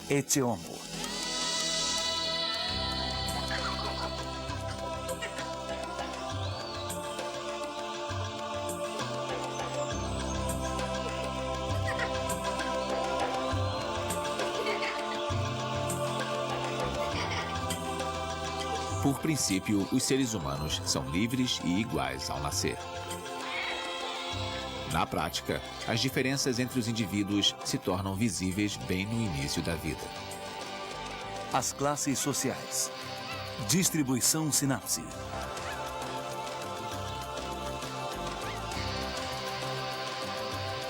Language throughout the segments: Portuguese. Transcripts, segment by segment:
Echeomo. Por princípio, os seres humanos são livres e iguais ao nascer. Na prática, as diferenças entre os indivíduos se tornam visíveis bem no início da vida. As classes sociais. Distribuição sinapse.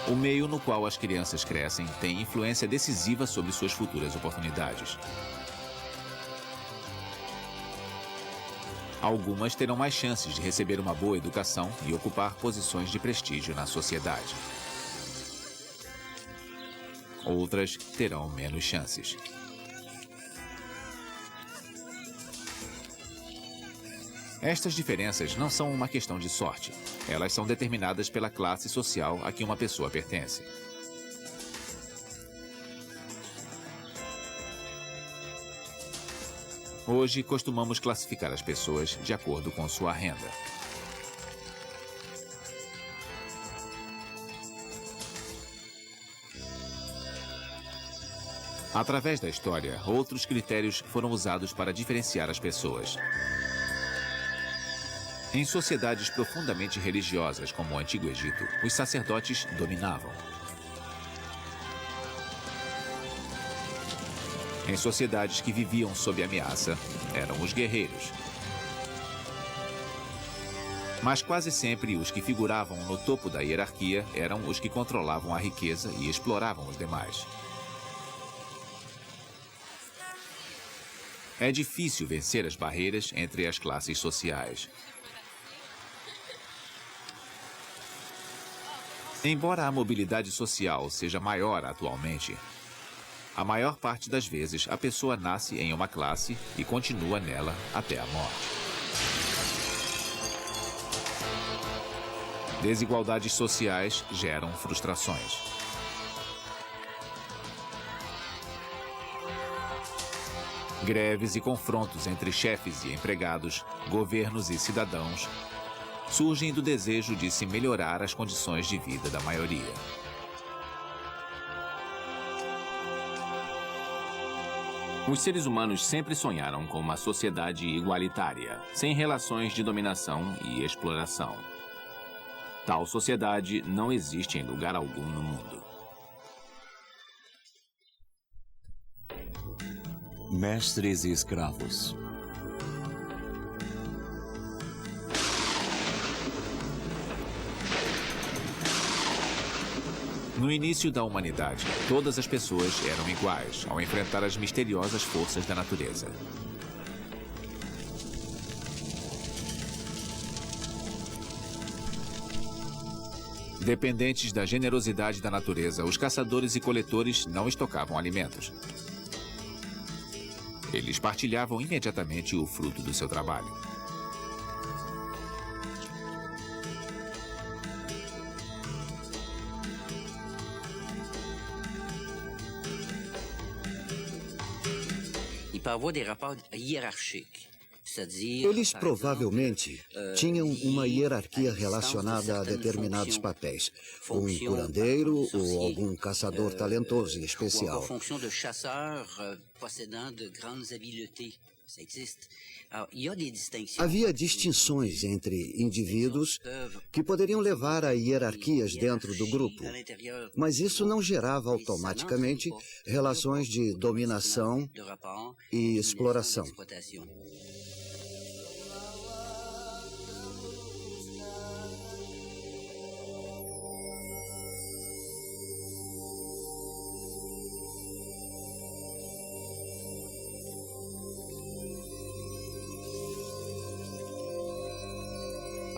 O meio no qual as crianças crescem tem influência decisiva sobre suas futuras oportunidades. Algumas terão mais chances de receber uma boa educação e ocupar posições de prestígio na sociedade. Outras terão menos chances. Estas diferenças não são uma questão de sorte. Elas são determinadas pela classe social a que uma pessoa pertence. Hoje, costumamos classificar as pessoas de acordo com sua renda. Através da história, outros critérios foram usados para diferenciar as pessoas. Em sociedades profundamente religiosas, como o Antigo Egito, os sacerdotes dominavam. Em sociedades que viviam sob ameaça, eram os guerreiros. Mas quase sempre os que figuravam no topo da hierarquia eram os que controlavam a riqueza e exploravam os demais. É difícil vencer as barreiras entre as classes sociais. Embora a mobilidade social seja maior atualmente, a maior parte das vezes, a pessoa nasce em uma classe e continua nela até a morte. Desigualdades sociais geram frustrações. Greves e confrontos entre chefes e empregados, governos e cidadãos, surgem do desejo de se melhorar as condições de vida da maioria. Os seres humanos sempre sonharam com uma sociedade igualitária, sem relações de dominação e exploração. Tal sociedade não existe em lugar algum no mundo. Mestres e escravos. No início da humanidade, todas as pessoas eram iguais ao enfrentar as misteriosas forças da natureza. Dependentes da generosidade da natureza, os caçadores e coletores não estocavam alimentos. Eles partilhavam imediatamente o fruto do seu trabalho. Eles provavelmente tinham uma hierarquia relacionada a determinados papéis. Um curandeiro ou algum caçador talentoso e especial. Havia distinções entre indivíduos que poderiam levar a hierarquias dentro do grupo, mas isso não gerava automaticamente relações de dominação e exploração.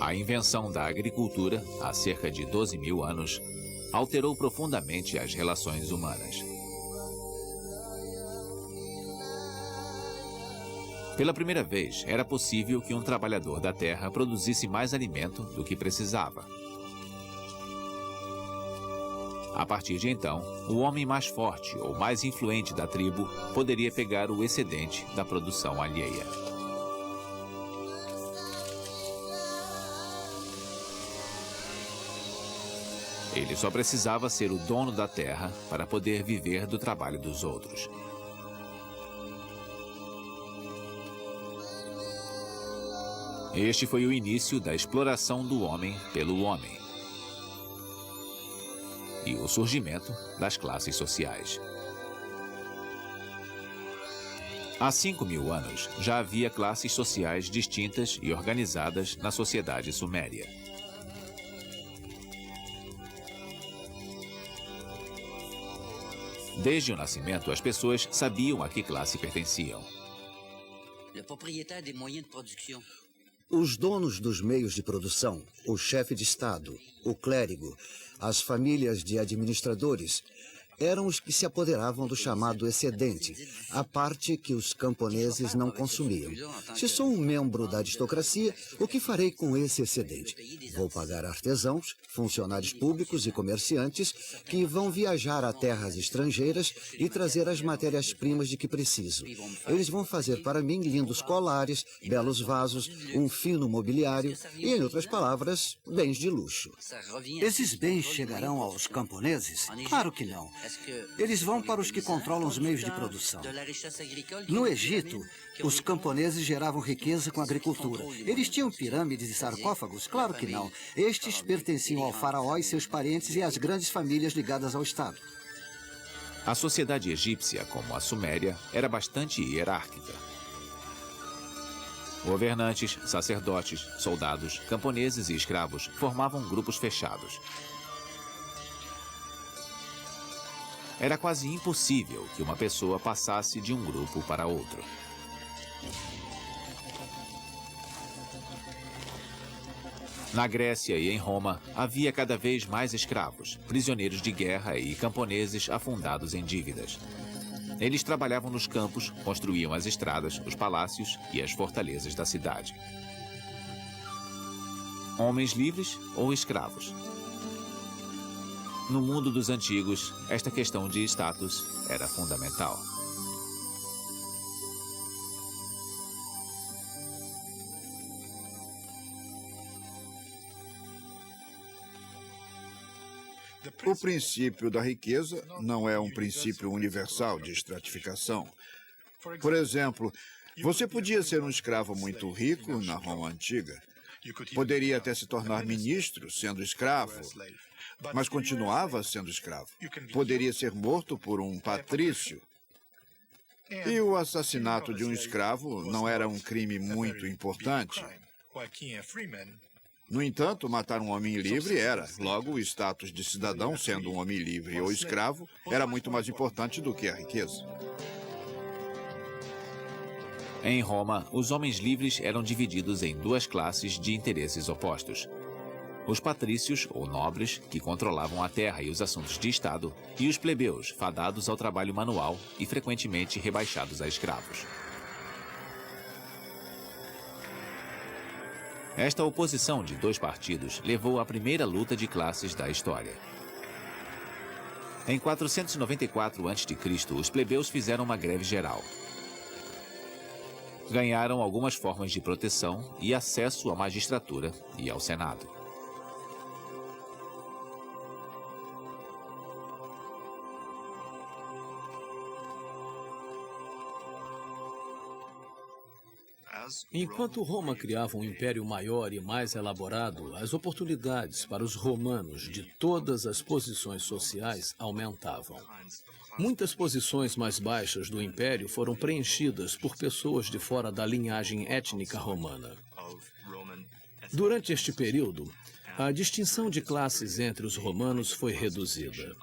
A invenção da agricultura, há cerca de 12 mil anos, alterou profundamente as relações humanas. Pela primeira vez, era possível que um trabalhador da terra produzisse mais alimento do que precisava. A partir de então, o homem mais forte ou mais influente da tribo poderia pegar o excedente da produção alheia. Ele só precisava ser o dono da terra para poder viver do trabalho dos outros. Este foi o início da exploração do homem pelo homem e o surgimento das classes sociais. Há 5.000 anos, já havia classes sociais distintas e organizadas na sociedade suméria. Desde o nascimento, as pessoas sabiam a que classe pertenciam. Os donos dos meios de produção, o chefe de Estado, o clérigo, as famílias de administradores, eram os que se apoderavam do chamado excedente, a parte que os camponeses não consumiam. Se sou um membro da aristocracia, o que farei com esse excedente? Vou pagar artesãos, funcionários públicos e comerciantes que vão viajar a terras estrangeiras e trazer as matérias-primas de que preciso. Eles vão fazer para mim lindos colares, belos vasos, um fino mobiliário e, em outras palavras, bens de luxo. Esses bens chegarão aos camponeses? Claro que não. Eles vão para os que controlam os meios de produção. No Egito, os camponeses geravam riqueza com a agricultura. Eles tinham pirâmides e sarcófagos? Claro que não. Estes pertenciam ao faraó e seus parentes e às grandes famílias ligadas ao Estado. A sociedade egípcia, como a suméria, era bastante hierárquica. Governantes, sacerdotes, soldados, camponeses e escravos formavam grupos fechados. Era quase impossível que uma pessoa passasse de um grupo para outro. Na Grécia e em Roma, havia cada vez mais escravos, prisioneiros de guerra e camponeses afundados em dívidas. Eles trabalhavam nos campos, construíam as estradas, os palácios e as fortalezas da cidade. Homens livres ou escravos? No mundo dos antigos, esta questão de status era fundamental. O princípio da riqueza não é um princípio universal de estratificação. Por exemplo, você podia ser um escravo muito rico na Roma antiga. Poderia até se tornar ministro sendo escravo, mas continuava sendo escravo. Poderia ser morto por um patrício. E o assassinato de um escravo não era um crime muito importante. No entanto, matar um homem livre era. Logo, o status de cidadão, sendo um homem livre ou escravo, era muito mais importante do que a riqueza. Em Roma, os homens livres eram divididos em duas classes de interesses opostos. Os patrícios, ou nobres, que controlavam a terra e os assuntos de Estado, e os plebeus, fadados ao trabalho manual e frequentemente rebaixados a escravos. Esta oposição de dois partidos levou à primeira luta de classes da história. Em 494 a.C., os plebeus fizeram uma greve geral. Ganharam algumas formas de proteção e acesso à magistratura e ao Senado. Enquanto Roma criava um império maior e mais elaborado, as oportunidades para os romanos de todas as posições sociais aumentavam. Muitas posições mais baixas do império foram preenchidas por pessoas de fora da linhagem étnica romana. Durante este período, a distinção de classes entre os romanos foi reduzida.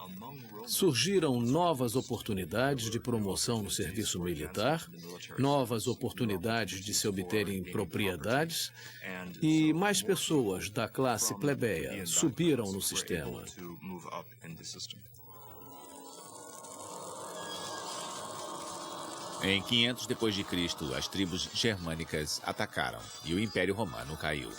Surgiram novas oportunidades de promoção no serviço militar, novas oportunidades de se obterem propriedades e mais pessoas da classe plebeia subiram no sistema. Em 500 d.C., as tribos germânicas atacaram e o Império Romano caiu.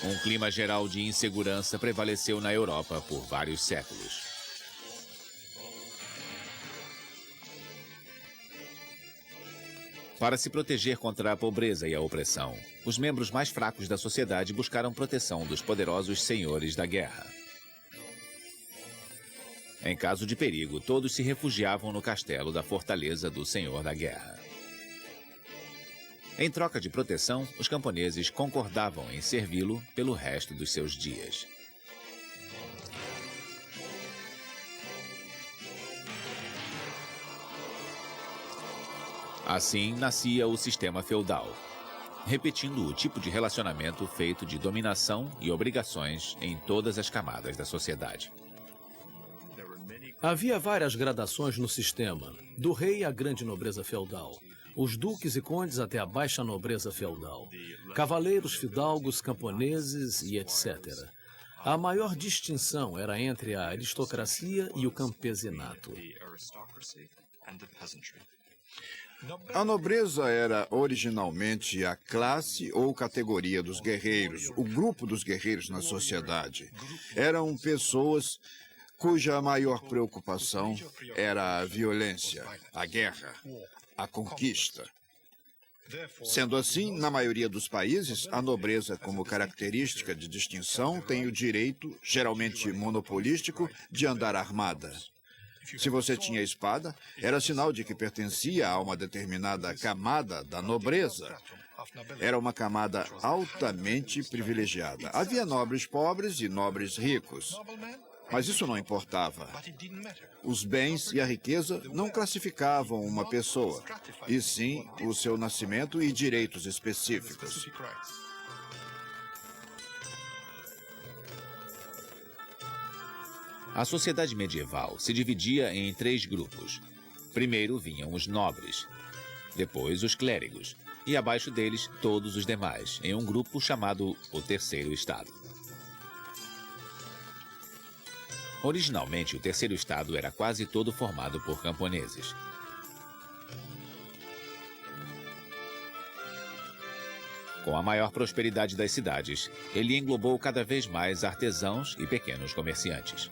Um clima geral de insegurança prevaleceu na Europa por vários séculos. Para se proteger contra a pobreza e a opressão, os membros mais fracos da sociedade buscaram proteção dos poderosos senhores da guerra. Em caso de perigo, todos se refugiavam no castelo da fortaleza do Senhor da Guerra. Em troca de proteção, os camponeses concordavam em servi-lo pelo resto dos seus dias. Assim nascia o sistema feudal, repetindo o tipo de relacionamento feito de dominação e obrigações em todas as camadas da sociedade. Havia várias gradações no sistema, do rei à grande nobreza feudal, os duques e condes até a baixa nobreza feudal, cavaleiros, fidalgos, camponeses e etc. A maior distinção era entre a aristocracia e o campesinato. A nobreza era originalmente a classe ou categoria dos guerreiros, o grupo dos guerreiros na sociedade. Eram pessoas cuja maior preocupação era a violência, a guerra, a conquista. Sendo assim, na maioria dos países, a nobreza, como característica de distinção, tem o direito, geralmente monopolístico, de andar armada. Se você tinha espada, era sinal de que pertencia a uma determinada camada da nobreza. Era uma camada altamente privilegiada. Havia nobres pobres e nobres ricos. Mas isso não importava. Os bens e a riqueza não classificavam uma pessoa, e sim o seu nascimento e direitos específicos. A sociedade medieval se dividia em 3 grupos. Primeiro vinham os nobres, depois os clérigos, e abaixo deles todos os demais, em um grupo chamado o Terceiro Estado. Originalmente, o Terceiro Estado era quase todo formado por camponeses. Com a maior prosperidade das cidades, ele englobou cada vez mais artesãos e pequenos comerciantes.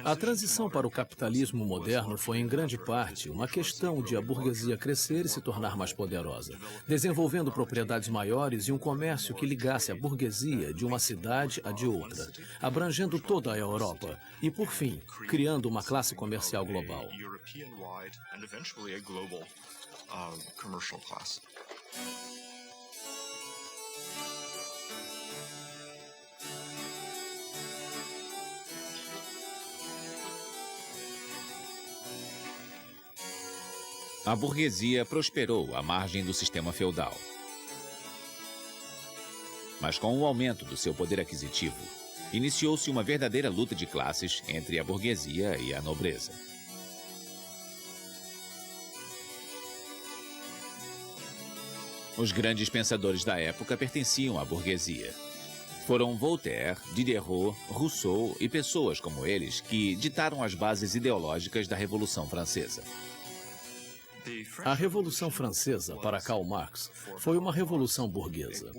A transição para o capitalismo moderno foi, em grande parte, uma questão de a burguesia crescer e se tornar mais poderosa, desenvolvendo propriedades maiores e um comércio que ligasse a burguesia de uma cidade a de outra, abrangendo toda a Europa e, por fim, criando uma classe comercial global. A burguesia prosperou à margem do sistema feudal. Mas com o aumento do seu poder aquisitivo, iniciou-se uma verdadeira luta de classes entre a burguesia e a nobreza. Os grandes pensadores da época pertenciam à burguesia. Foram Voltaire, Diderot, Rousseau e pessoas como eles que ditaram as bases ideológicas da Revolução Francesa. A Revolução Francesa, para Karl Marx, foi uma revolução burguesa.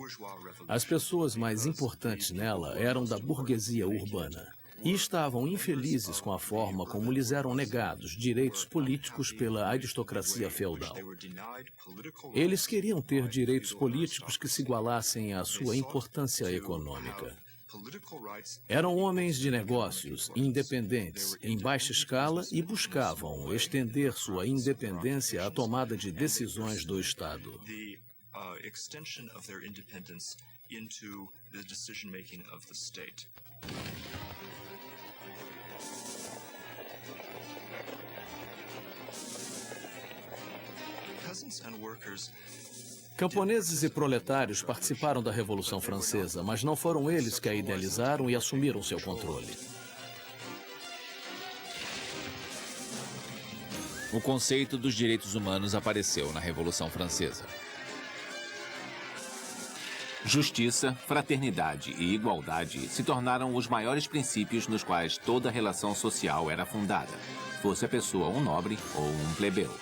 As pessoas mais importantes nela eram da burguesia urbana e estavam infelizes com a forma como lhes eram negados direitos políticos pela aristocracia feudal. Eles queriam ter direitos políticos que se igualassem à sua importância econômica. Eram homens de negócios, independentes, em baixa escala e buscavam estender sua independência à tomada de decisões do Estado. Camponeses e proletários participaram da Revolução Francesa, mas não foram eles que a idealizaram e assumiram seu controle. O conceito dos direitos humanos apareceu na Revolução Francesa. Justiça, fraternidade e igualdade se tornaram os maiores princípios nos quais toda relação social era fundada, fosse a pessoa um nobre ou um plebeu.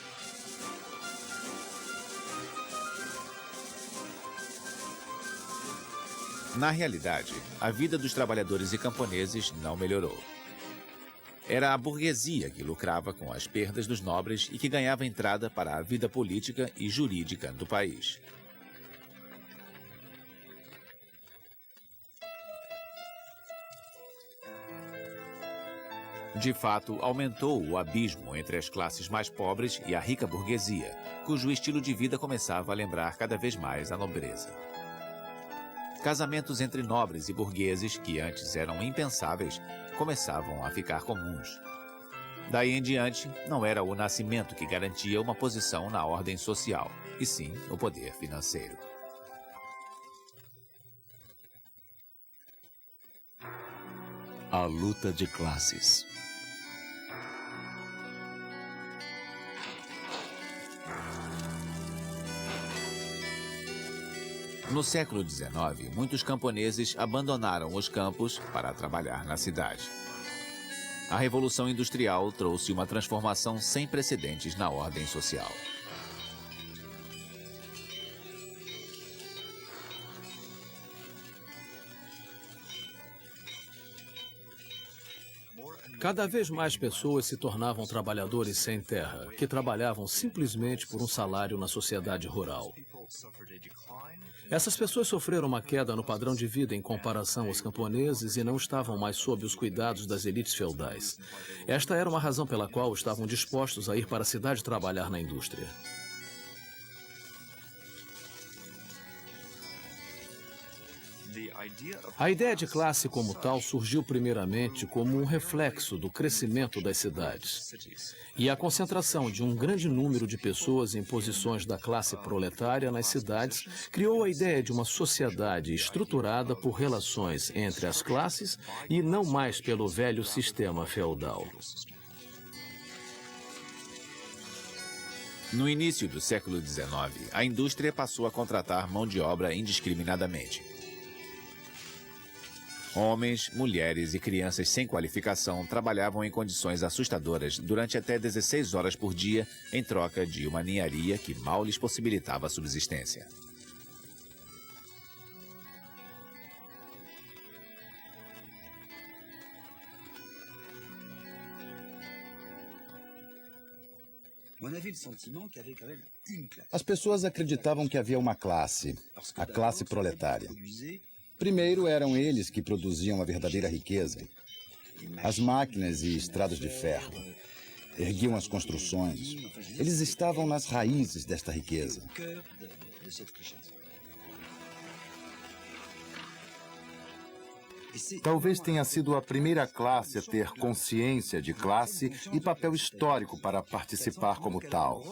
Na realidade, a vida dos trabalhadores e camponeses não melhorou. Era a burguesia que lucrava com as perdas dos nobres e que ganhava entrada para a vida política e jurídica do país. De fato, aumentou o abismo entre as classes mais pobres e a rica burguesia, cujo estilo de vida começava a lembrar cada vez mais a nobreza. Casamentos entre nobres e burgueses, que antes eram impensáveis, começavam a ficar comuns. Daí em diante, não era o nascimento que garantia uma posição na ordem social, e sim o poder financeiro. A luta de classes. No século XIX, muitos camponeses abandonaram os campos para trabalhar na cidade. A Revolução Industrial trouxe uma transformação sem precedentes na ordem social. Cada vez mais pessoas se tornavam trabalhadores sem terra, que trabalhavam simplesmente por um salário na sociedade rural. Essas pessoas sofreram uma queda no padrão de vida em comparação aos camponeses e não estavam mais sob os cuidados das elites feudais. Esta era uma razão pela qual estavam dispostos a ir para a cidade trabalhar na indústria. A ideia de classe como tal surgiu primeiramente como um reflexo do crescimento das cidades. E a concentração de um grande número de pessoas em posições da classe proletária nas cidades criou a ideia de uma sociedade estruturada por relações entre as classes e não mais pelo velho sistema feudal. No início do século XIX, a indústria passou a contratar mão de obra indiscriminadamente. Homens, mulheres e crianças sem qualificação trabalhavam em condições assustadoras durante até 16 horas por dia em troca de uma ninharia que mal lhes possibilitava a subsistência. As pessoas acreditavam que havia uma classe, a classe proletária. Primeiro eram eles que produziam a verdadeira riqueza. As máquinas e estradas de ferro. Erguiam as construções. Eles estavam nas raízes desta riqueza. Talvez tenha sido a primeira classe a ter consciência de classe e papel histórico para participar como tal.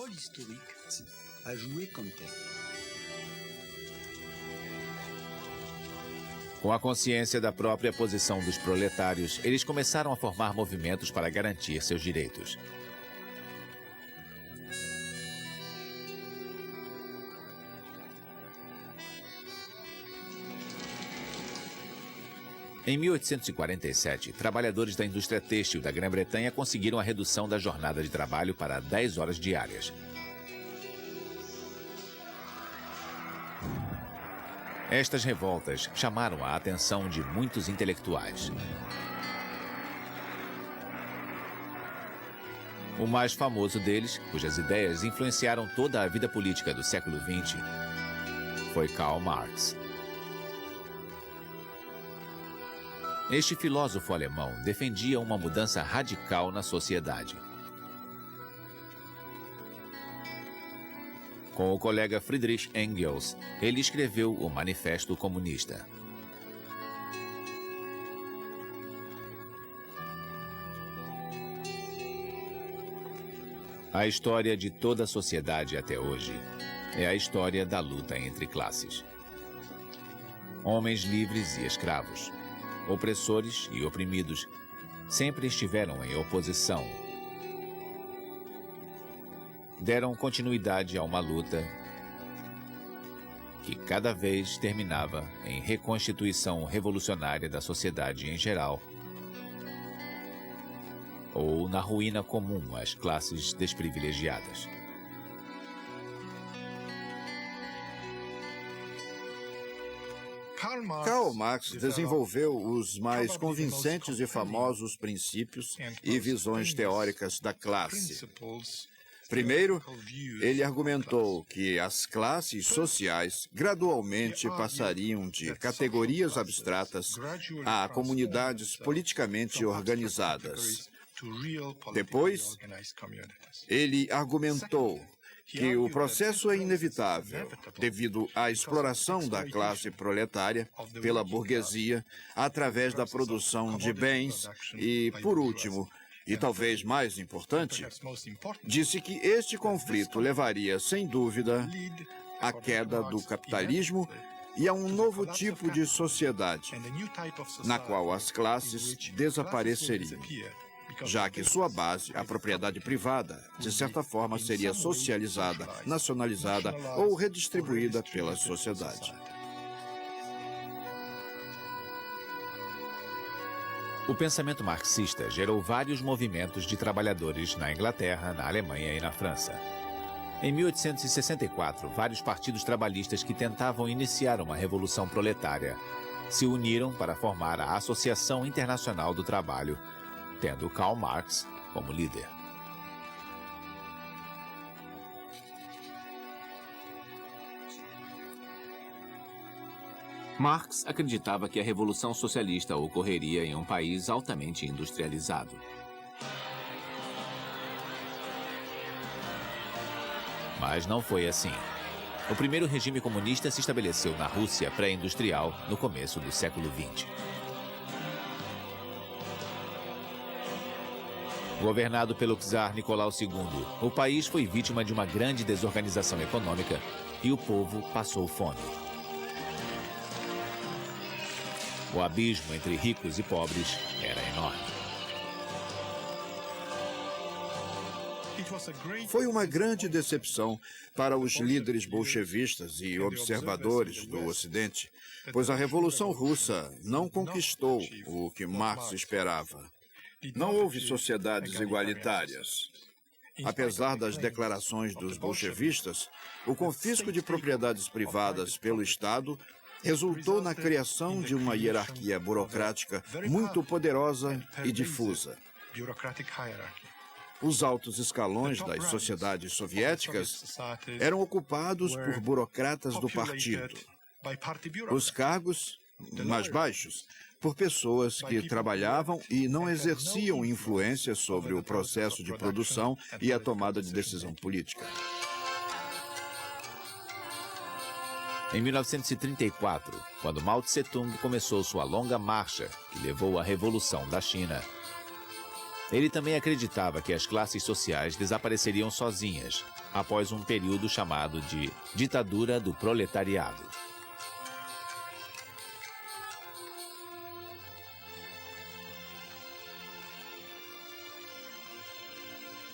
Com a consciência da própria posição dos proletários, eles começaram a formar movimentos para garantir seus direitos. Em 1847, trabalhadores da indústria têxtil da Grã-Bretanha conseguiram a redução da jornada de trabalho para 10 horas diárias. Estas revoltas chamaram a atenção de muitos intelectuais. O mais famoso deles, cujas ideias influenciaram toda a vida política do século XX, foi Karl Marx. Este filósofo alemão defendia uma mudança radical na sociedade. Com o colega Friedrich Engels, ele escreveu o Manifesto Comunista. A história de toda a sociedade até hoje é a história da luta entre classes. Homens livres e escravos, opressores e oprimidos, sempre estiveram em oposição. Deram continuidade a uma luta que cada vez terminava em reconstituição revolucionária da sociedade em geral, ou na ruína comum às classes desprivilegiadas. Karl Marx desenvolveu os mais convincentes e famosos princípios e visões teóricas da classe. Primeiro, ele argumentou que as classes sociais gradualmente passariam de categorias abstratas a comunidades politicamente organizadas. Depois, ele argumentou que o processo é inevitável devido à exploração da classe proletária pela burguesia através da produção de bens e, por último, e talvez mais importante, disse que este conflito levaria, sem dúvida, à queda do capitalismo e a um novo tipo de sociedade, na qual as classes desapareceriam, já que sua base, a propriedade privada, de certa forma seria socializada, nacionalizada ou redistribuída pela sociedade. O pensamento marxista gerou vários movimentos de trabalhadores na Inglaterra, na Alemanha e na França. Em 1864, vários partidos trabalhistas que tentavam iniciar uma revolução proletária se uniram para formar a Associação Internacional do Trabalho, tendo Karl Marx como líder. Marx acreditava que a Revolução Socialista ocorreria em um país altamente industrializado. Mas não foi assim. O primeiro regime comunista se estabeleceu na Rússia pré-industrial no começo do século XX. Governado pelo czar Nicolau II, o país foi vítima de uma grande desorganização econômica e o povo passou fome. O abismo entre ricos e pobres era enorme. Foi uma grande decepção para os líderes bolchevistas e observadores do Ocidente, pois a Revolução Russa não conquistou o que Marx esperava. Não houve sociedades igualitárias. Apesar das declarações dos bolchevistas, o confisco de propriedades privadas pelo Estado resultou na criação de uma hierarquia burocrática muito poderosa e difusa. Os altos escalões das sociedades soviéticas eram ocupados por burocratas do partido. Os cargos mais baixos, por pessoas que trabalhavam e não exerciam influência sobre o processo de produção e a tomada de decisão política. Em 1934, quando Mao Tse-tung começou sua longa marcha que levou à Revolução da China, ele também acreditava que as classes sociais desapareceriam sozinhas após um período chamado de ditadura do proletariado.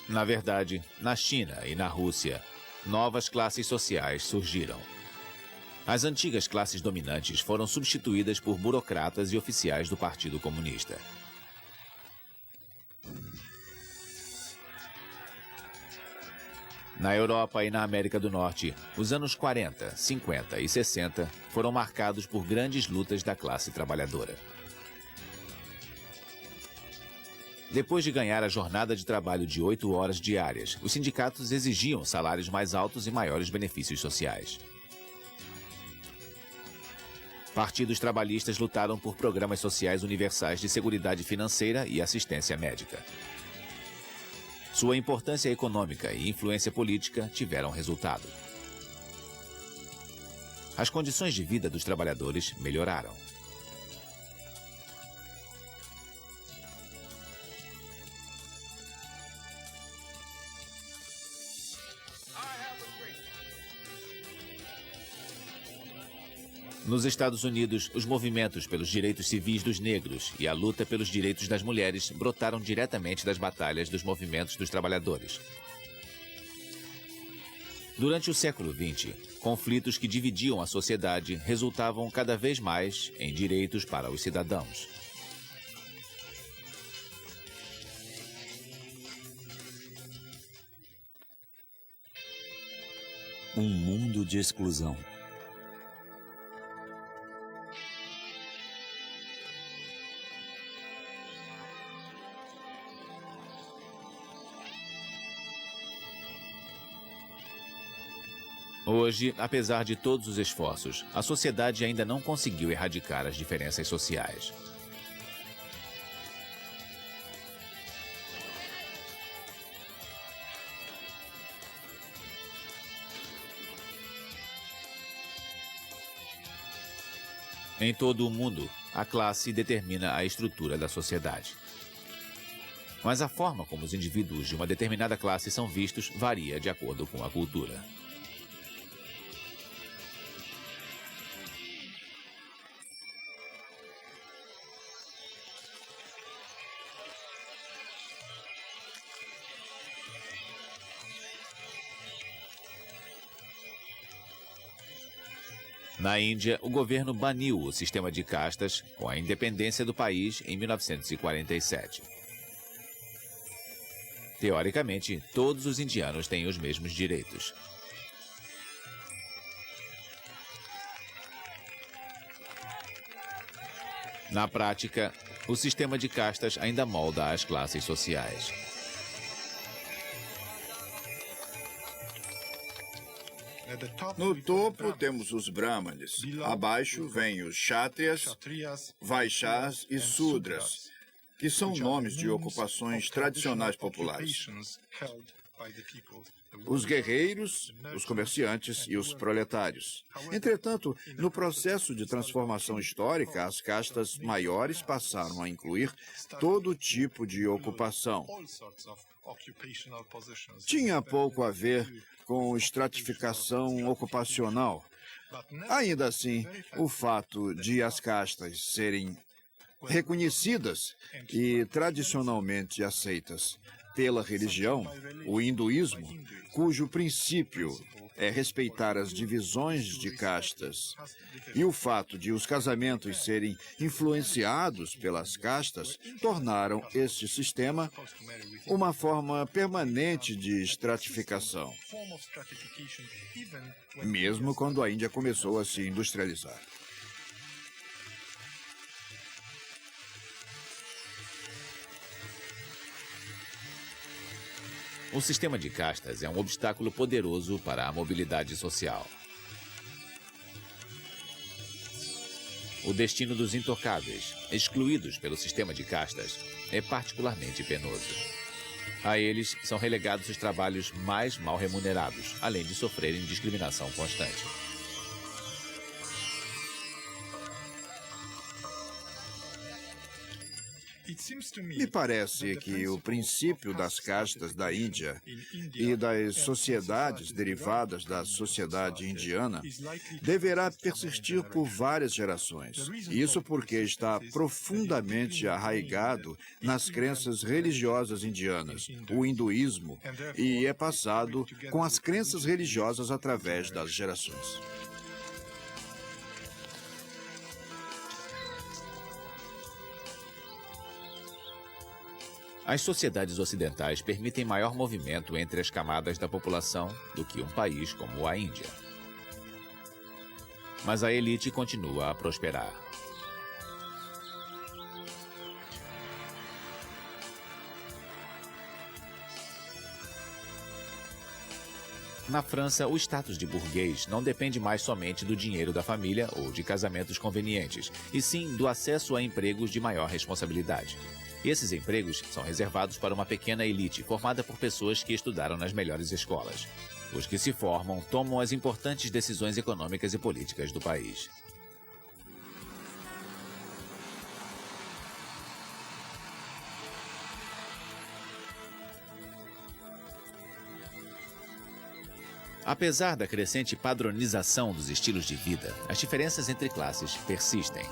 Na verdade, na China e na Rússia, novas classes sociais surgiram. As antigas classes dominantes foram substituídas por burocratas e oficiais do Partido Comunista. Na Europa e na América do Norte, os anos 40, 50 e 60 foram marcados por grandes lutas da classe trabalhadora. Depois de ganhar a jornada de trabalho de 8 horas diárias, os sindicatos exigiam salários mais altos e maiores benefícios sociais. Partidos trabalhistas lutaram por programas sociais universais de seguridade financeira e assistência médica. Sua importância econômica e influência política tiveram resultado. As condições de vida dos trabalhadores melhoraram. Nos Estados Unidos, os movimentos pelos direitos civis dos negros e a luta pelos direitos das mulheres brotaram diretamente das batalhas dos movimentos dos trabalhadores. Durante o século XX, conflitos que dividiam a sociedade resultavam cada vez mais em direitos para os cidadãos. Um mundo de exclusão. Hoje, apesar de todos os esforços, a sociedade ainda não conseguiu erradicar as diferenças sociais. Em todo o mundo, a classe determina a estrutura da sociedade. Mas a forma como os indivíduos de uma determinada classe são vistos varia de acordo com a cultura. Na Índia, o governo baniu o sistema de castas com a independência do país em 1947. Teoricamente, todos os indianos têm os mesmos direitos. Na prática, o sistema de castas ainda molda as classes sociais. No topo temos os Brahmanes. Abaixo vêm os Kshatriyas, Vaishyas e Sudras, que são nomes de ocupações tradicionais populares. Os guerreiros, os comerciantes e os proletários. Entretanto, no processo de transformação histórica, as castas maiores passaram a incluir todo tipo de ocupação. Tinha pouco a ver com estratificação ocupacional. Ainda assim, o fato de as castas serem reconhecidas e tradicionalmente aceitas pela religião, o hinduísmo, cujo princípio é respeitar as divisões de castas, e o fato de os casamentos serem influenciados pelas castas, tornaram este sistema uma forma permanente de estratificação, mesmo quando a Índia começou a se industrializar. O sistema de castas é um obstáculo poderoso para a mobilidade social. O destino dos intocáveis, excluídos pelo sistema de castas, é particularmente penoso. A eles são relegados os trabalhos mais mal remunerados, além de sofrerem discriminação constante. Me parece que o princípio das castas da Índia e das sociedades derivadas da sociedade indiana deverá persistir por várias gerações. Isso porque está profundamente arraigado nas crenças religiosas indianas, o hinduísmo, e é passado com as crenças religiosas através das gerações. As sociedades ocidentais permitem maior movimento entre as camadas da população do que um país como a Índia. Mas a elite continua a prosperar. Na França, o status de burguês não depende mais somente do dinheiro da família ou de casamentos convenientes, e sim do acesso a empregos de maior responsabilidade. Esses empregos são reservados para uma pequena elite formada por pessoas que estudaram nas melhores escolas. Os que se formam tomam as importantes decisões econômicas e políticas do país. Apesar da crescente padronização dos estilos de vida, as diferenças entre classes persistem.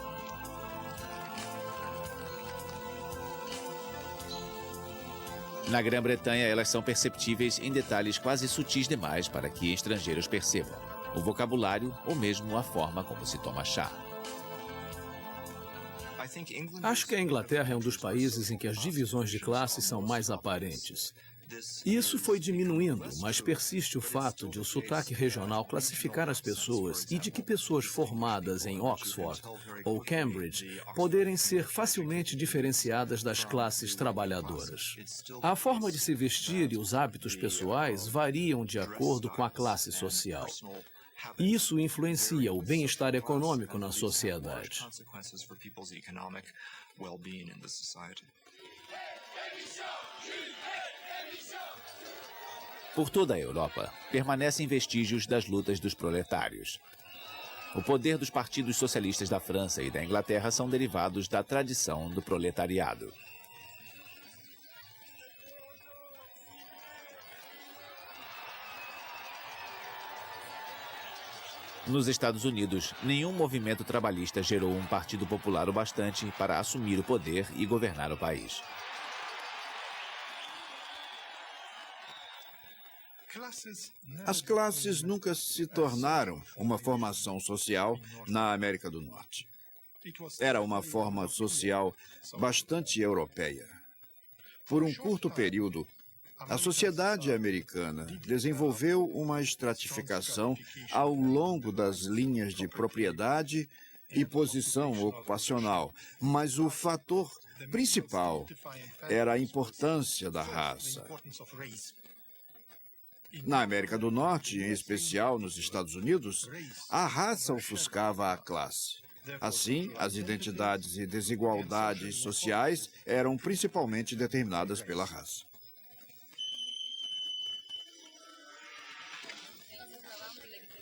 Na Grã-Bretanha, elas são perceptíveis em detalhes quase sutis demais para que estrangeiros percebam. o vocabulário ou mesmo a forma como se toma chá. Acho que a Inglaterra é um dos países em que as divisões de classe são mais aparentes. Isso foi diminuindo, mas persiste o fato de o sotaque regional classificar as pessoas e de que pessoas formadas em Oxford ou Cambridge poderem ser facilmente diferenciadas das classes trabalhadoras. A forma de se vestir e os hábitos pessoais variam de acordo com a classe social. Isso influencia o bem-estar econômico na sociedade. Por toda a Europa, permanecem vestígios das lutas dos proletários. O poder dos partidos socialistas da França e da Inglaterra são derivados da tradição do proletariado. Nos Estados Unidos, nenhum movimento trabalhista gerou um partido popular o bastante para assumir o poder e governar o país. As classes nunca se tornaram uma formação social na América do Norte. Era uma forma social bastante europeia. Por um curto período, a sociedade americana desenvolveu uma estratificação ao longo das linhas de propriedade e posição ocupacional, mas o fator principal era a importância da raça. Na América do Norte, em especial nos Estados Unidos, a raça ofuscava a classe. Assim, as identidades e desigualdades sociais eram principalmente determinadas pela raça.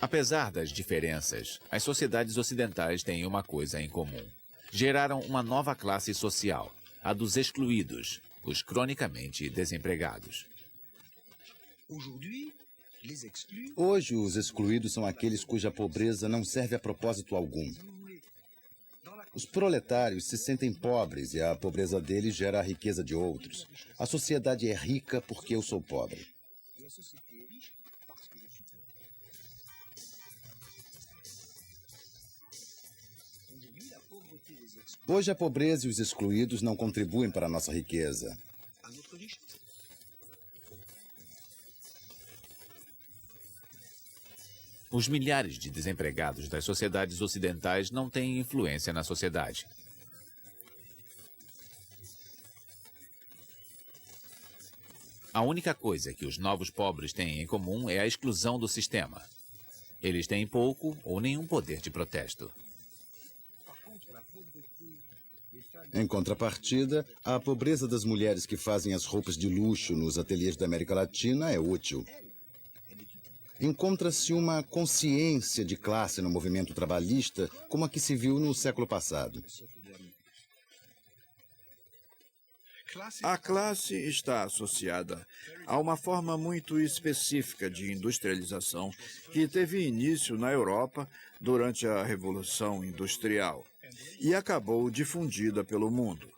Apesar das diferenças, as sociedades ocidentais têm uma coisa em comum. Geraram uma nova classe social, a dos excluídos, os cronicamente desempregados. Hoje, os excluídos são aqueles cuja pobreza não serve a propósito algum. Os proletários se sentem pobres e a pobreza deles gera a riqueza de outros. A sociedade é rica porque eu sou pobre. Hoje, a pobreza e os excluídos não contribuem para a nossa riqueza. Os milhares de desempregados das sociedades ocidentais não têm influência na sociedade. A única coisa que os novos pobres têm em comum é a exclusão do sistema. Eles têm pouco ou nenhum poder de protesto. Em contrapartida, a pobreza das mulheres que fazem as roupas de luxo nos ateliês da América Latina é útil. Encontra-se uma consciência de classe no movimento trabalhista, como a que se viu no século passado. A classe está associada a uma forma muito específica de industrialização que teve início na Europa durante a Revolução Industrial e acabou difundida pelo mundo.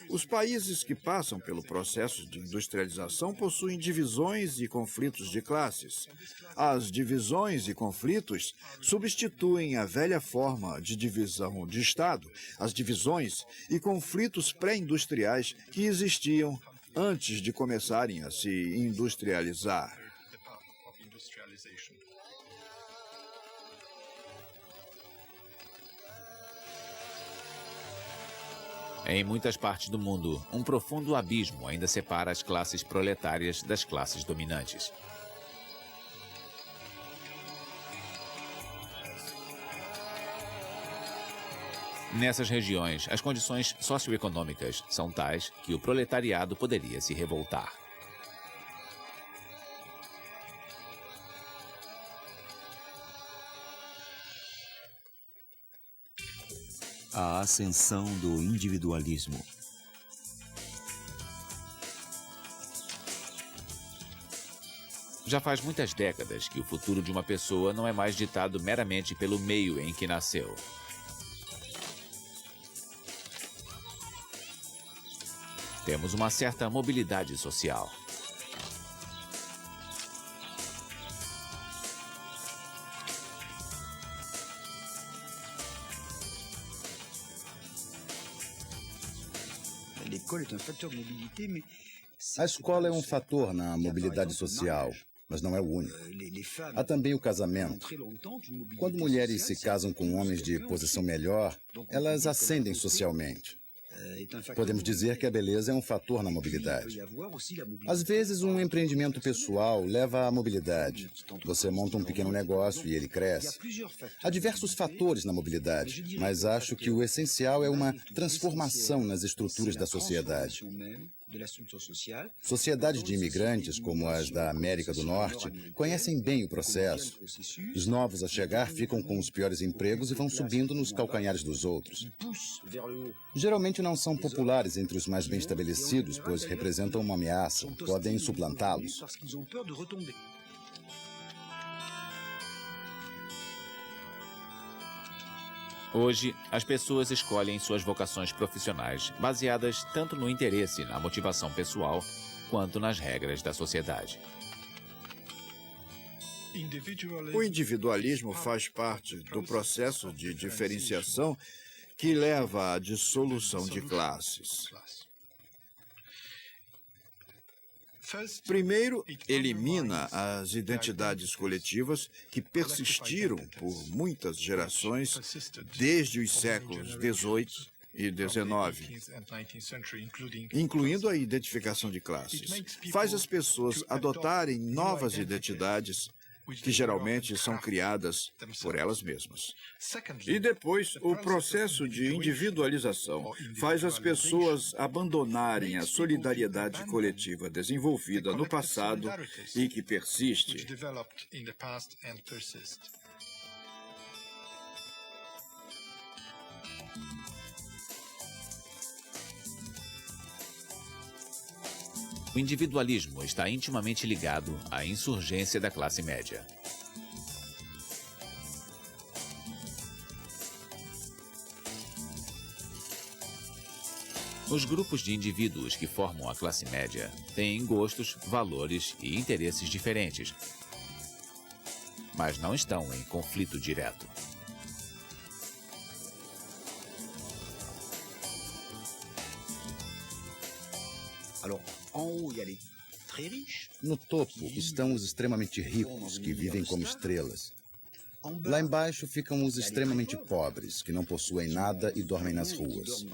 Os países que passam pelo processo de industrialização possuem divisões e conflitos de classes. As divisões e conflitos substituem a velha forma de divisão de Estado, as divisões e conflitos pré-industriais que existiam antes de começarem a se industrializar. Em muitas partes do mundo, um profundo abismo ainda separa as classes proletárias das classes dominantes. Nessas regiões, as condições socioeconômicas são tais que o proletariado poderia se revoltar. A ascensão do individualismo. Já faz muitas décadas que o futuro de uma pessoa não é mais ditado meramente pelo meio em que nasceu. Temos uma certa mobilidade social. A escola é um fator na mobilidade social, mas não é o único. Há também o casamento. Quando mulheres se casam com homens de posição melhor, elas ascendem socialmente. Podemos dizer que a beleza é um fator na mobilidade. Às vezes, um empreendimento pessoal leva à mobilidade. Você monta um pequeno negócio e ele cresce. Há diversos fatores na mobilidade, mas acho que o essencial é uma transformação nas estruturas da sociedade. Sociedades de imigrantes, como as da América do Norte, conhecem bem o processo. Os novos a chegar ficam com os piores empregos e vão subindo nos calcanhares dos outros. Geralmente não são populares entre os mais bem estabelecidos, pois representam uma ameaça, podem suplantá-los. Hoje, as pessoas escolhem suas vocações profissionais baseadas tanto no interesse e na motivação pessoal, quanto nas regras da sociedade. O individualismo faz parte do processo de diferenciação que leva à dissolução de classes. Primeiro, elimina as identidades coletivas que persistiram por muitas gerações desde os séculos XVIII e XIX, incluindo a identificação de classes. Faz as pessoas adotarem novas identidades que geralmente são criadas por elas mesmas. E depois, o processo de individualização faz as pessoas abandonarem a solidariedade coletiva desenvolvida no passado e que persiste. O individualismo está intimamente ligado à insurgência da classe média. Os grupos de indivíduos que formam a classe média têm gostos, valores e interesses diferentes, mas não estão em conflito direto. No topo estão os extremamente ricos, que vivem como estrelas. Lá embaixo ficam os extremamente pobres, que não possuem nada e dormem nas ruas.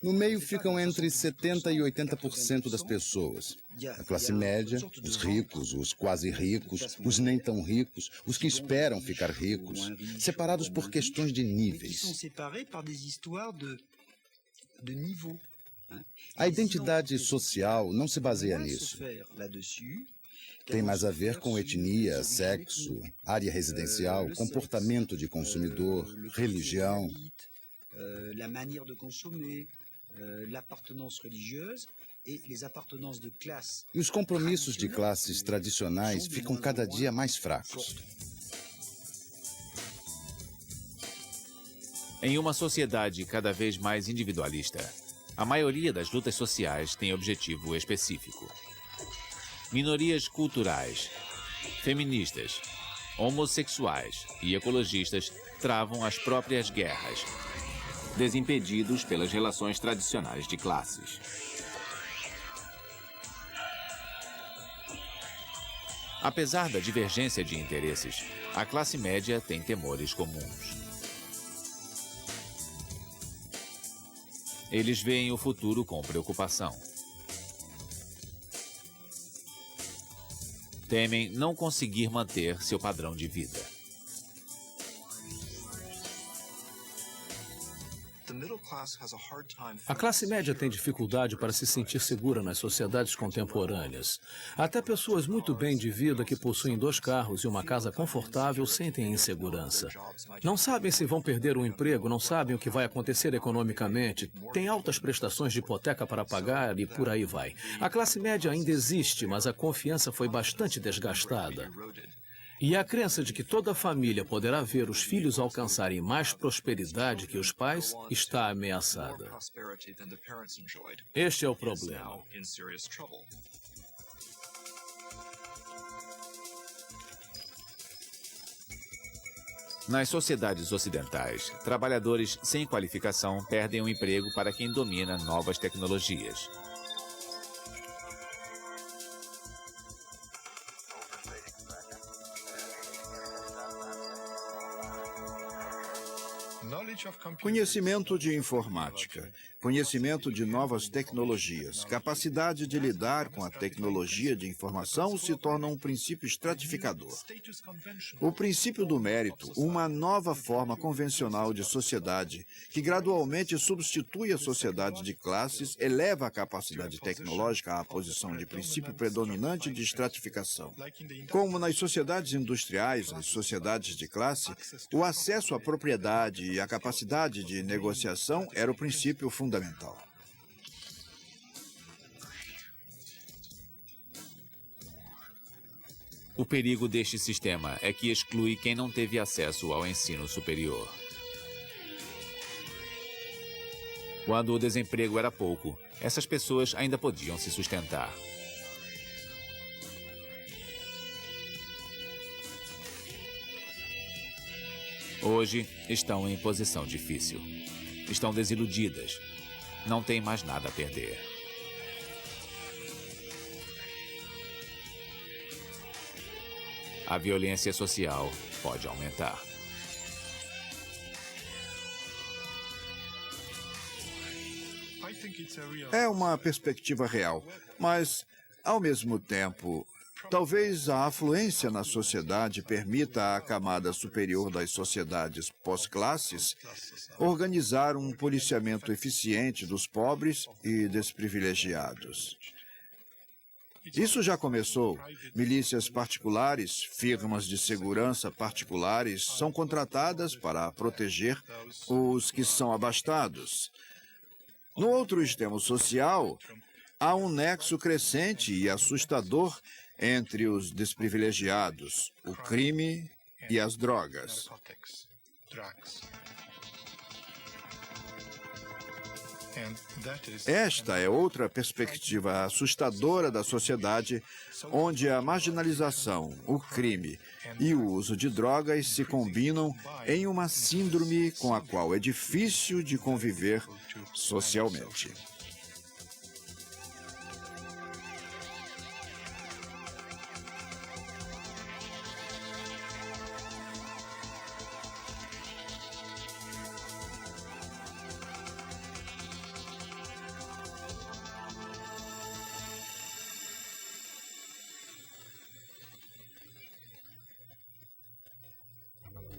No meio ficam entre 70% e 80% das pessoas. A classe média, os ricos, os quase ricos, os nem tão ricos, os que esperam ficar ricos, separados por questões de níveis. A identidade social não se baseia nisso. Tem mais a ver com etnia, sexo, área residencial, comportamento de consumidor, religião. E os compromissos de classes tradicionais ficam cada dia mais fracos. Em uma sociedade cada vez mais individualista, a maioria das lutas sociais tem objetivo específico. Minorias culturais, feministas, homossexuais e ecologistas travam as próprias guerras, desimpedidos pelas relações tradicionais de classes. Apesar da divergência de interesses, a classe média tem temores comuns. Eles veem o futuro com preocupação. Temem não conseguir manter seu padrão de vida. A classe média tem dificuldade para se sentir segura nas sociedades contemporâneas. Até pessoas muito bem de vida que possuem 2 carros e uma casa confortável sentem insegurança. Não sabem se vão perder o emprego, não sabem o que vai acontecer economicamente, têm altas prestações de hipoteca para pagar e por aí vai. A classe média ainda existe, mas a confiança foi bastante desgastada. E a crença de que toda a família poderá ver os filhos alcançarem mais prosperidade que os pais está ameaçada. Este é o problema. Nas sociedades ocidentais, trabalhadores sem qualificação perdem o emprego para quem domina novas tecnologias. Conhecimento de informática, conhecimento de novas tecnologias, capacidade de lidar com a tecnologia de informação se torna um princípio estratificador. O princípio do mérito, uma nova forma convencional de sociedade que gradualmente substitui a sociedade de classes, eleva a capacidade tecnológica à posição de princípio predominante de estratificação. Como nas sociedades industriais, as sociedades de classe, o acesso à propriedade e a capacidade de negociação era o princípio fundamental. O perigo deste sistema é que exclui quem não teve acesso ao ensino superior. Quando o desemprego era pouco, essas pessoas ainda podiam se sustentar. Hoje, estão em posição difícil. Estão desiludidas. Não têm mais nada a perder. A violência social pode aumentar. É uma perspectiva real, mas, ao mesmo tempo, talvez a afluência na sociedade permita à camada superior das sociedades pós-classes organizar um policiamento eficiente dos pobres e desprivilegiados. Isso já começou. Milícias particulares, firmas de segurança particulares são contratadas para proteger os que são abastados. No outro extremo social, há um nexo crescente e assustador entre os desprivilegiados, o crime e as drogas. Esta é outra perspectiva assustadora da sociedade, onde a marginalização, o crime e o uso de drogas se combinam em uma síndrome com a qual é difícil de conviver socialmente.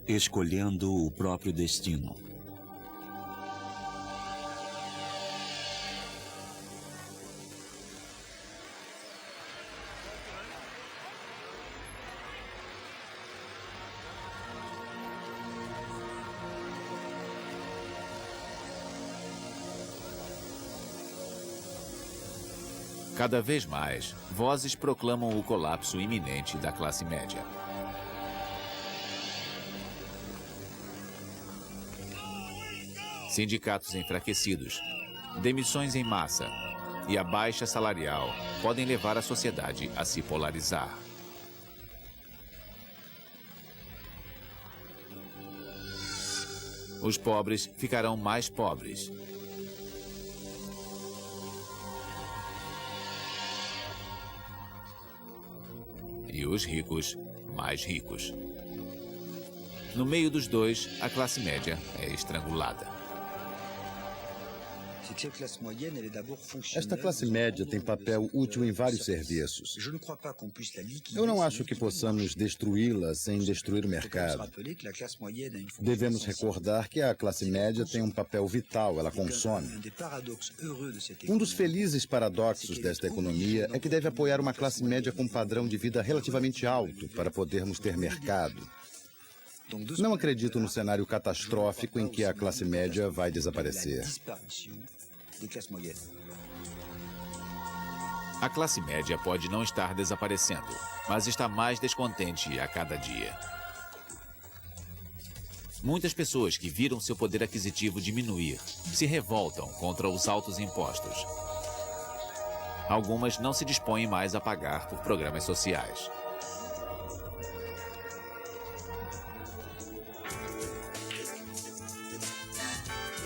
Escolhendo o próprio destino. Cada vez mais, vozes proclamam o colapso iminente da classe média. Sindicatos enfraquecidos, demissões em massa e a baixa salarial podem levar a sociedade a se polarizar. Os pobres ficarão mais pobres. E os ricos, mais ricos. No meio dos dois, a classe média é estrangulada. Esta classe média tem papel útil em vários serviços. Eu não acho que possamos destruí-la sem destruir o mercado. Devemos recordar que a classe média tem um papel vital, ela consome. Um dos felizes paradoxos desta economia é que deve apoiar uma classe média com um padrão de vida relativamente alto para podermos ter mercado. Não acredito no cenário catastrófico em que a classe média vai desaparecer. A classe média pode não estar desaparecendo, mas está mais descontente a cada dia. Muitas pessoas que viram seu poder aquisitivo diminuir se revoltam contra os altos impostos. Algumas não se dispõem mais a pagar por programas sociais.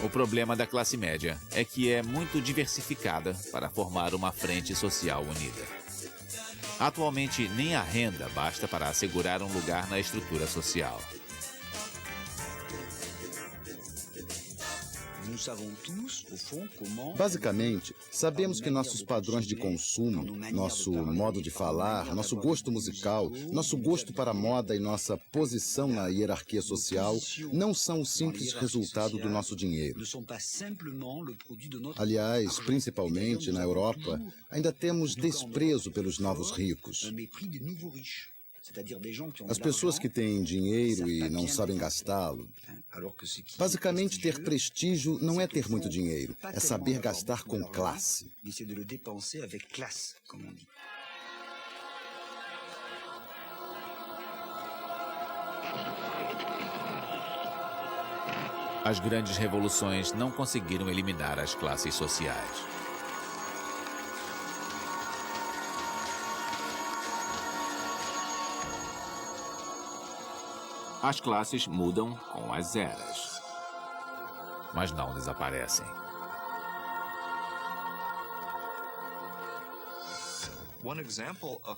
O problema da classe média é que é muito diversificada para formar uma frente social unida. Atualmente, nem a renda basta para assegurar um lugar na estrutura social. Basicamente, sabemos que nossos padrões de consumo, nosso modo de falar, nosso gosto musical, nosso gosto para a moda e nossa posição na hierarquia social não são o simples resultado do nosso dinheiro. Aliás, principalmente na Europa, ainda temos desprezo pelos novos ricos. As pessoas que têm dinheiro e não sabem gastá-lo. Basicamente, ter prestígio não é ter muito dinheiro, é saber gastar com classe. As grandes revoluções não conseguiram eliminar as classes sociais. As classes mudam com as eras, mas não desaparecem.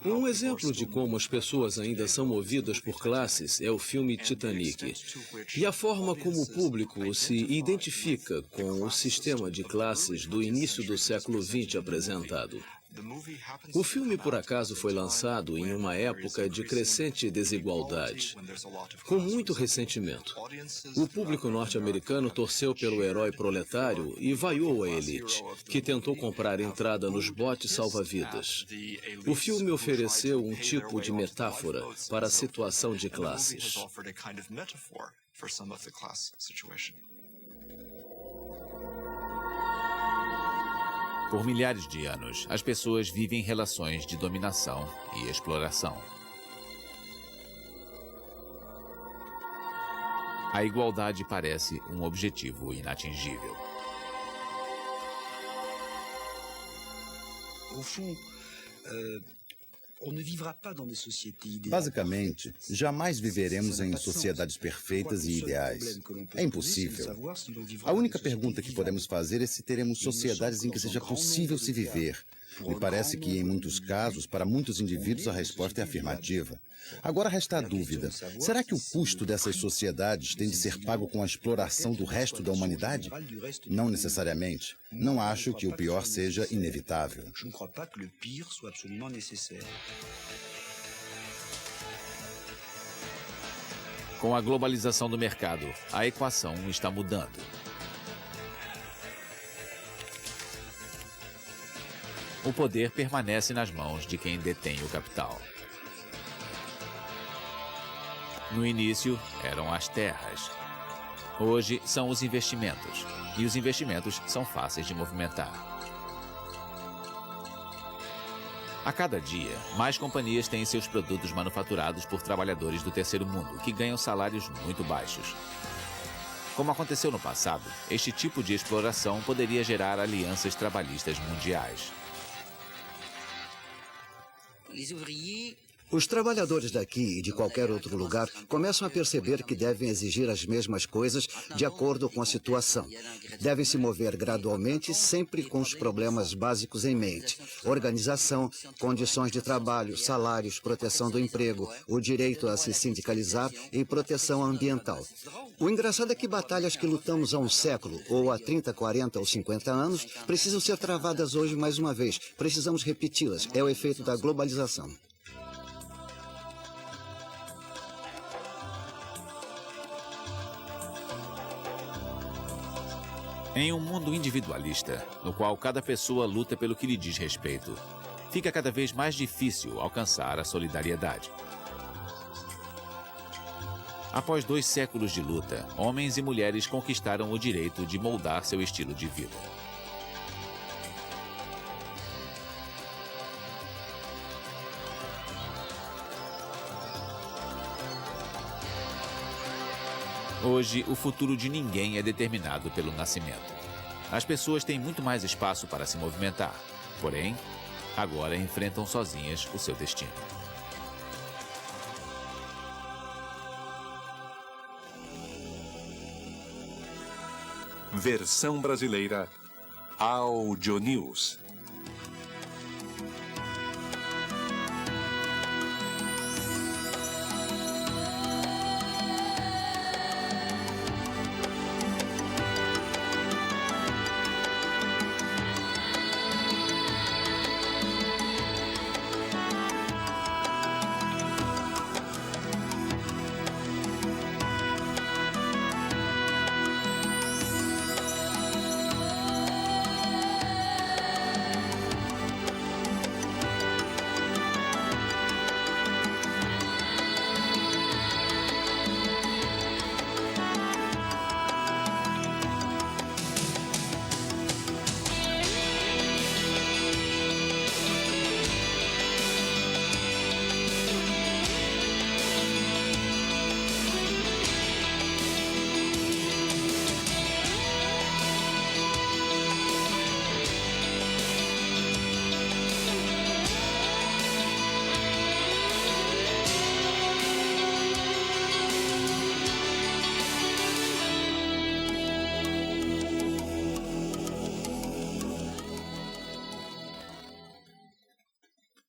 Um exemplo de como as pessoas ainda são movidas por classes é o filme Titanic. E a forma como o público se identifica com o sistema de classes do início do século XX apresentado. O filme, por acaso, foi lançado em uma época de crescente desigualdade, com muito ressentimento. O público norte-americano torceu pelo herói proletário e vaiou a elite, que tentou comprar entrada nos botes salva-vidas. O filme ofereceu um tipo de metáfora para a situação de classes. Por milhares de anos, as pessoas vivem relações de dominação e exploração. A igualdade parece um objetivo inatingível. Basicamente, jamais viveremos em sociedades perfeitas e ideais. É impossível. A única pergunta que podemos fazer é se teremos sociedades em que seja possível se viver. Me parece que, em muitos casos, para muitos indivíduos, a resposta é afirmativa. Agora resta a dúvida: será que o custo dessas sociedades tem de ser pago com a exploração do resto da humanidade? Não necessariamente. Não acho que o pior seja inevitável. Com a globalização do mercado, a equação está mudando. O poder permanece nas mãos de quem detém o capital. No início, eram as terras. Hoje, são os investimentos. E os investimentos são fáceis de movimentar. A cada dia, mais companhias têm seus produtos manufaturados por trabalhadores do terceiro mundo, que ganham salários muito baixos. Como aconteceu no passado, este tipo de exploração poderia gerar alianças trabalhistas mundiais. Os trabalhadores daqui e de qualquer outro lugar começam a perceber que devem exigir as mesmas coisas de acordo com a situação. Devem se mover gradualmente, sempre com os problemas básicos em mente: organização, condições de trabalho, salários, proteção do emprego, o direito a se sindicalizar e proteção ambiental. O engraçado é que batalhas que lutamos há um século, ou há 30, 40 ou 50 anos, precisam ser travadas hoje mais uma vez. Precisamos repeti-las. É o efeito da globalização. Em um mundo individualista, no qual cada pessoa luta pelo que lhe diz respeito, fica cada vez mais difícil alcançar a solidariedade. Após 2 séculos de luta, homens e mulheres conquistaram o direito de moldar seu estilo de vida. Hoje, o futuro de ninguém é determinado pelo nascimento. As pessoas têm muito mais espaço para se movimentar, porém, agora enfrentam sozinhas o seu destino. Versão brasileira Audio News.